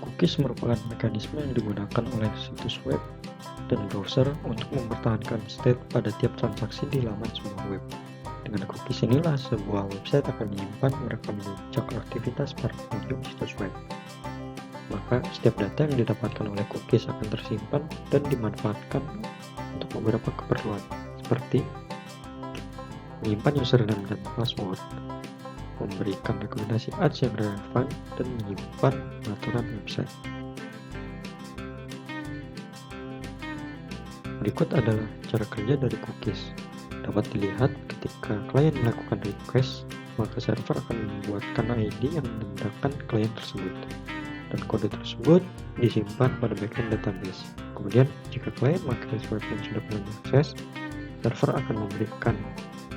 Cookies merupakan mekanisme yang digunakan oleh situs web dan browser untuk mempertahankan state pada tiap transaksi di laman sebuah web. Dengan cookies inilah sebuah website akan menyimpan merekam jejak aktivitas para pengunjung situs web. Maka setiap data yang didapatkan oleh cookies akan tersimpan dan dimanfaatkan untuk beberapa keperluan, seperti menyimpan username dan password, memberikan rekomendasi ads yang relevan, dan menyimpan peraturan website. Berikut adalah cara kerja dari cookies. Dapat dilihat ketika klien melakukan request, maka server akan membuatkan ID yang menandakan klien tersebut, dan kode tersebut disimpan pada backend database. Kemudian, jika klien mengakses web yang sudah pernah diakses, server akan memberikan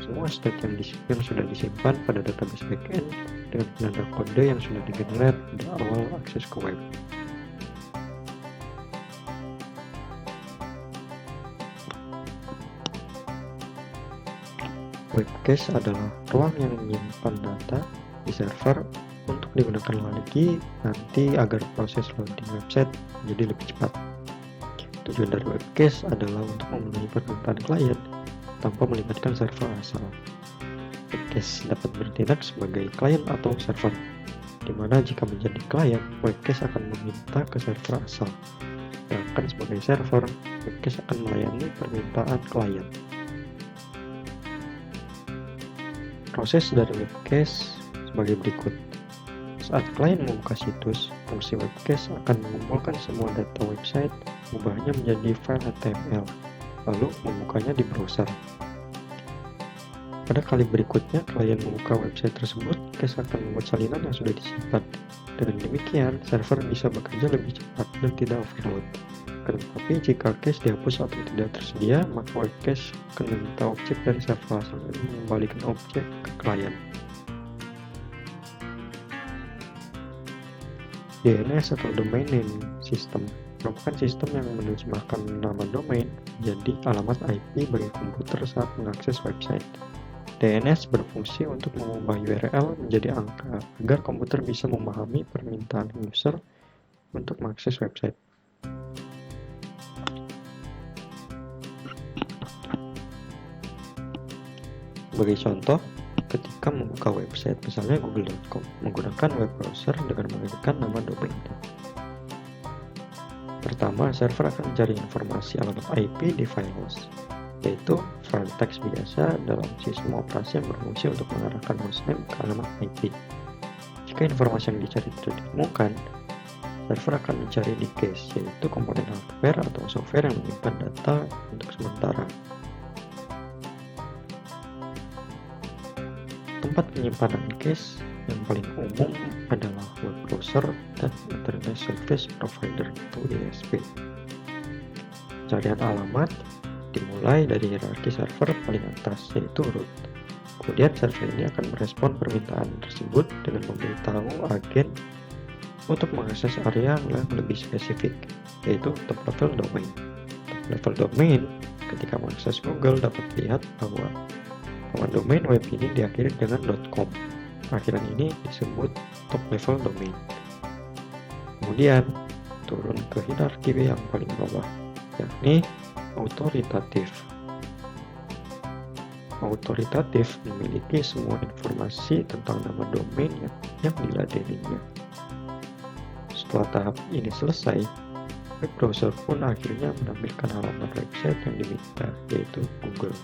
semua state yang sudah disimpan pada database backend dengan penanda kode yang sudah digenerate pada awal akses ke web. Web cache adalah ruang yang menyimpan data di server untuk digunakan lagi nanti agar proses loading website menjadi lebih cepat. Tujuan dari web cache adalah untuk memenuhi permintaan klien tanpa melibatkan server asal. Web cache dapat bertindak sebagai klien atau server, di mana jika menjadi klien, web cache akan meminta ke server asal. Sedangkan sebagai server, web cache akan melayani permintaan klien. Proses dari web cache sebagai berikut. Saat klien membuka situs, fungsi web cache akan mengumpulkan semua data website, mengubahnya menjadi file HTML, lalu membukanya di browser. Pada kali berikutnya, klien membuka website tersebut, cache akan membuat salinan yang sudah disimpan. Dengan demikian, server bisa bekerja lebih cepat dan tidak overload. Tetapi jika cache dihapus atau tidak tersedia, maka web cache akan meminta objek dari server asal dan mengembalikan objek ke klien. DNS atau Domain Name System merupakan sistem yang menerjemahkan nama domain menjadi alamat IP bagi komputer saat mengakses website. DNS berfungsi untuk mengubah URL menjadi angka agar komputer bisa memahami permintaan user untuk mengakses website. Sebagai contoh, ketika membuka website misalnya google.com menggunakan web browser dengan memberikan nama domain. Pertama, server akan mencari informasi alamat IP di file host, yaitu file teks biasa dalam sistem operasi yang berfungsi untuk mengarahkan hostname ke alamat IP. Jika informasi yang dicari tidak ditemukan, server akan mencari di cache, yaitu komponen hardware atau software yang menyimpan data untuk sementara. Tempat penyimpanan cache yang paling umum adalah web browser dan Internet Service Provider atau ISP. Pencarian alamat dimulai dari hierarki server paling atas, yaitu root. Kemudian server ini akan merespon permintaan tersebut dengan memberitahu agen untuk mengakses area yang lebih spesifik, yaitu top level domain. Top level domain ketika mengakses Google dapat lihat bahwa nama domain web ini diakhiri dengan .com. Akhiran ini disebut top level domain. Kemudian turun ke hierarki yang paling bawah, yakni autoritatif. Autoritatif memiliki semua informasi tentang nama domain yang diladeninya. Setelah tahap ini selesai, web browser pun akhirnya menampilkan halaman website yang diminta, yaitu Google.